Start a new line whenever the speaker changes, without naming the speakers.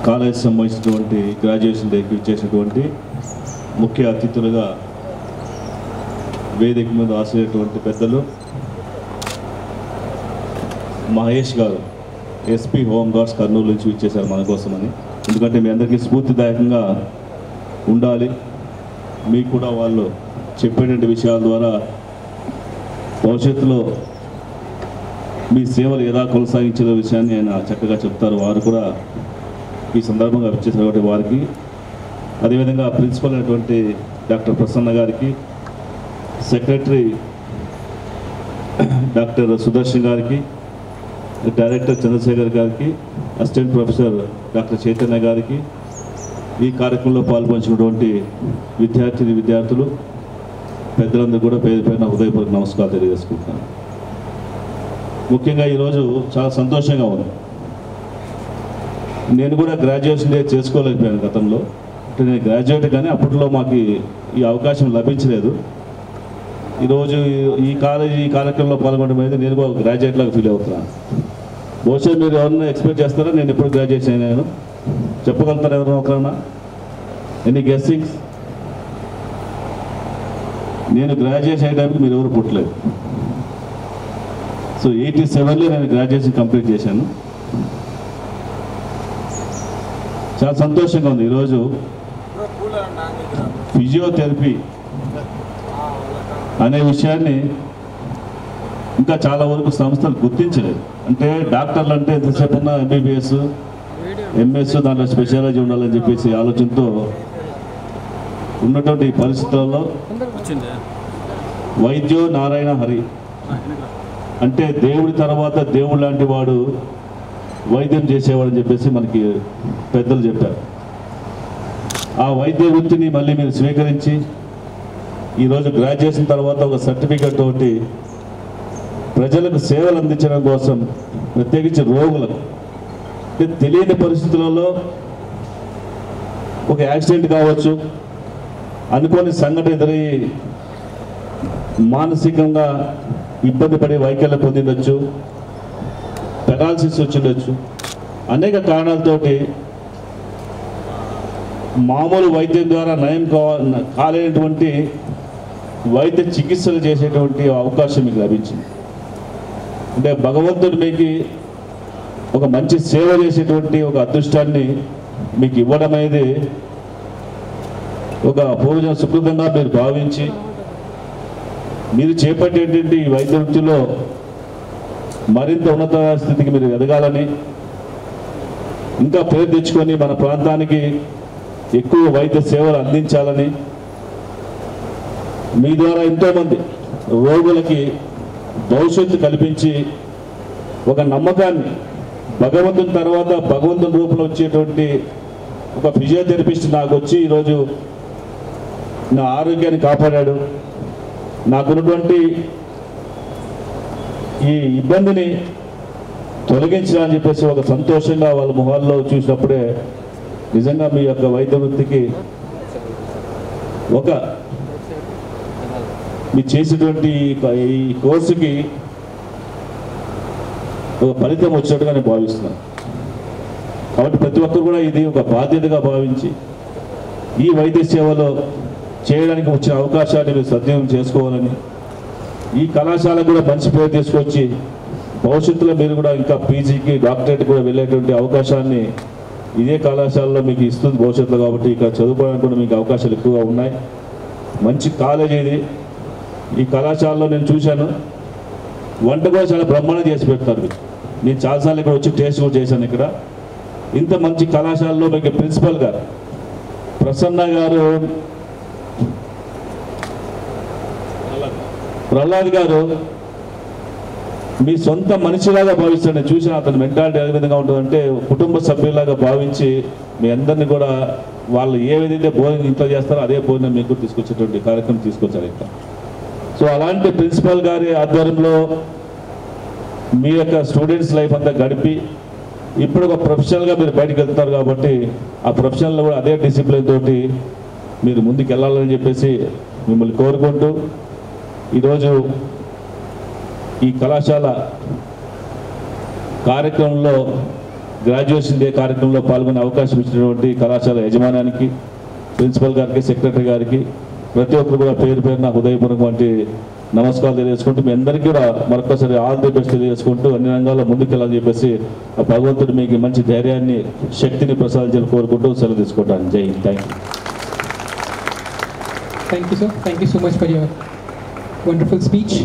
College సంబంధించినటువంటి graduation డేకి ఇచ్చేసినటువంటి ముఖ్య అతిథులుగా వేదిక మీద ఆశించేటువంటి పెద్దలు మహేష్ గారు ఎస్పీ హోమ్ గార్డ్స్ కర్నూలు నుంచి ఇచ్చేశారు మన కోసమని. ఎందుకంటే మీ అందరికీ స్ఫూర్తిదాయకంగా ఉండాలి, మీకు కూడా వాళ్ళు చెప్పేటువంటి విషయాల ద్వారా భవిష్యత్తులో మీ సేవలు ఎలా కొనసాగించిన విషయాన్ని ఆయన చక్కగా చెప్తారు. వారు కూడా ఈ సందర్భంగా వచ్చేసినటువంటి వారికి, అదేవిధంగా ప్రిన్సిపల్ అయినటువంటి డాక్టర్ ప్రసన్న గారికి, సెక్రటరీ డాక్టర్ సుదర్శన్ గారికి, డైరెక్టర్ చంద్రశేఖర్ గారికి, అసిస్టెంట్ ప్రొఫెసర్ డాక్టర్ చైతన్య గారికి, ఈ కార్యక్రమంలో పాల్పంచినటువంటి విద్యార్థులు పెద్దలందరూ కూడా పేరు పైన హృదయపూర్వక నమస్కారాలు తెలియజేసుకుంటున్నాను. ముఖ్యంగా ఈరోజు చాలా సంతోషంగా ఉంది. నేను కూడా గ్రాడ్యుయేషన్ డే చేసుకోలేకపోయాను గతంలో. అంటే నేను గ్రాడ్యుయేట్ కానీ అప్పట్లో మాకు ఈ అవకాశం లభించలేదు. ఈరోజు ఈ కార్యక్రమంలో పాల్గొనడం అనేది నేను కూడా గ్రాడ్యుయేట్ లాగా ఫీల్ అవుతున్నాను. బహుశా మీరు ఎవరన్నా ఎక్స్పెక్ట్ చేస్తారా నేను ఎప్పుడు గ్రాడ్యుయేషన్ అయినాను? చెప్పగలుగుతారా ఎవరైనా ఒకరన్నా? ఎనీ గెస్సింగ్స్? నేను గ్రాడ్యుయేషన్ అయ్యేటప్పుడు మీరు ఎవరు పుట్టలేదు. సో 87లో నేను గ్రాడ్యుయేషన్ కంప్లీట్ చేశాను. చాలా సంతోషంగా ఉంది. ఈరోజు ఫిజియోథెరపీ అనే విషయాన్ని ఇంకా చాలా వరకు సంస్థలు గుర్తించలేదు. అంటే డాక్టర్లు అంటే ఎంతసేపు ఉన్న ఎంబీబీఎస్, ఎంఎస్, దాంట్లో స్పెషాలజీ ఉండాలని చెప్పేసి ఆలోచనతో ఉన్నటువంటి పరిస్థితుల్లో వైద్యో నారాయణ హరి అంటే దేవుడి తర్వాత దేవుడు లాంటి వాడు వైద్యం చేసేవాడని చెప్పేసి మనకి పెద్దలు చెప్పారు. ఆ వైద్య వృత్తిని మళ్ళీ మీరు స్వీకరించి ఈరోజు గ్రాడ్యుయేషన్ తర్వాత ఒక సర్టిఫికెట్ తోటి ప్రజలకు సేవలు అందించడం కోసం, ప్రత్యేకించి రోగులకు అంటే తెలియని పరిస్థితులలో ఒక యాక్సిడెంట్ కావచ్చు, అనుకోని సంఘటన ఎదురై మానసికంగా ఇబ్బంది పడి వైకల్యం పొందిండొచ్చు, పెరాలసిస్ వచ్చిండొచ్చు, అనేక కారణాలతోటి మామూలు వైద్యం ద్వారా నయం కాలేనటువంటి వైద్య చికిత్సలు చేసేటువంటి అవకాశం మీకు లభించింది. అంటే భగవంతుడు మీకు ఒక మంచి సేవ చేసేటువంటి ఒక అదృష్టాన్ని మీకు ఇవ్వడం అనేది ఒక పూర్వజన సుకృతంగా మీరు భావించి మీరు చేపట్టేటువంటి ఈ వైద్య వృత్తిలో మరింత ఉన్నత స్థితికి మీరు ఎదగాలని, ఇంకా పేరు తెచ్చుకొని మన ప్రాంతానికి ఎక్కువ వైద్య సేవలు అందించాలని, మీ ద్వారా ఎంతోమంది రోగులకి భవిష్యత్తు కల్పించి ఒక నమ్మకాన్ని భగవంతుని తర్వాత భగవంతుని రూపంలో వచ్చేటువంటి ఒక ఫిజియోథెరపిస్ట్ నాకు వచ్చి ఈరోజు నా ఆరోగ్యాన్ని కాపాడాడు, నాకున్నటువంటి ఈ ఇబ్బందిని తొలగించా అని చెప్పేసి ఒక సంతోషంగా వాళ్ళ మొహాల్లో చూసినప్పుడే నిజంగా మీ యొక్క వైద్య వృత్తికి ఒక మీరు చేసేటువంటి ఈ కోర్సుకి ఒక ఫలితం వచ్చినట్టుగా నేను భావిస్తున్నాను. కాబట్టి ప్రతి ఒక్కరు కూడా ఇది ఒక బాధ్యతగా భావించి ఈ వైద్య సేవలో చేయడానికి వచ్చిన అవకాశాన్ని మీరు సద్వినియోగం చేసుకోవాలని, ఈ కళాశాల కూడా మంచి పేరు తీసుకొచ్చి భవిష్యత్తులో మీరు కూడా ఇంకా పీజీకి డాక్టరేట్ కూడా వెళ్ళేటువంటి అవకాశాన్ని ఇదే కళాశాలలో మీకు ఇస్తుంది భవిష్యత్తులో. కాబట్టి ఇక్కడ చదువుకోవడానికి కూడా మీకు అవకాశాలు ఎక్కువగా ఉన్నాయి. మంచి కాలేజ్ ఇది. ఈ కళాశాలలో నేను చూశాను, వంట కూడా చాలా బ్రహ్మాండం చేసి పెడతారు మీరు. నేను చాలాసార్లు ఇక్కడ వచ్చి టేస్ట్ కూడా చేశాను. ఇక్కడ ఇంత మంచి కళాశాలలో మీకు ప్రిన్సిపల్ గారు ప్రసన్న గారు, ప్రహ్లాద్ గారు మీ సొంత మనిషిలాగా భావిస్తాడు. నేను చూసిన అతని మెంటాలిటీ ఏ విధంగా ఉంటుందంటే కుటుంబ సభ్యులాగా భావించి మీ అందరినీ కూడా వాళ్ళు ఏ విధంగా భోజనం ఇంట్లో చేస్తారో అదే భోజనం మీకు తీసుకొచ్చేటువంటి కార్యక్రమం తీసుకొచ్చారు ఇక్కడ. సో అలాంటి ప్రిన్సిపల్ గారి ఆధ్వర్యంలో మీ యొక్క స్టూడెంట్స్ లైఫ్ అంతా గడిపి ఇప్పుడు ఒక ప్రొఫెషనల్గా మీరు బయటకు వెళ్తున్నారు. కాబట్టి ఆ ప్రొఫెషనల్లో కూడా అదే డిసిప్లిన్ తోటి మీరు ముందుకు వెళ్ళాలని చెప్పేసి మిమ్మల్ని కోరుకుంటూ ఈరోజు ఈ కళాశాల కార్యక్రమంలో గ్రాడ్యుయేషన్ డే కార్యక్రమంలో పాల్గొనే అవకాశం ఇచ్చినటువంటి కళాశాల యజమానానికి, ప్రిన్సిపల్ గారికి, సెక్రటరీ గారికి, ప్రతి ఒక్కరు కూడా పేరు పేరున హృదయపూర్వకమైన నమస్కారాలు తెలియజేసుకుంటూ మీ అందరికీ కూడా మరొకసారి ఆల్ ది బెస్ట్ తెలియజేసుకుంటూ అన్ని రంగాల్లో ముందుకెళ్ళాలని చెప్పేసి ఆ భగవంతుడు మీకు మంచి ధైర్యాన్ని, శక్తిని ప్రసాదించాలని కోరుకుంటూ సెలవు తీసుకుంటాను. జై Hind.
Thank you, sir. Thank you so much for your wonderful speech.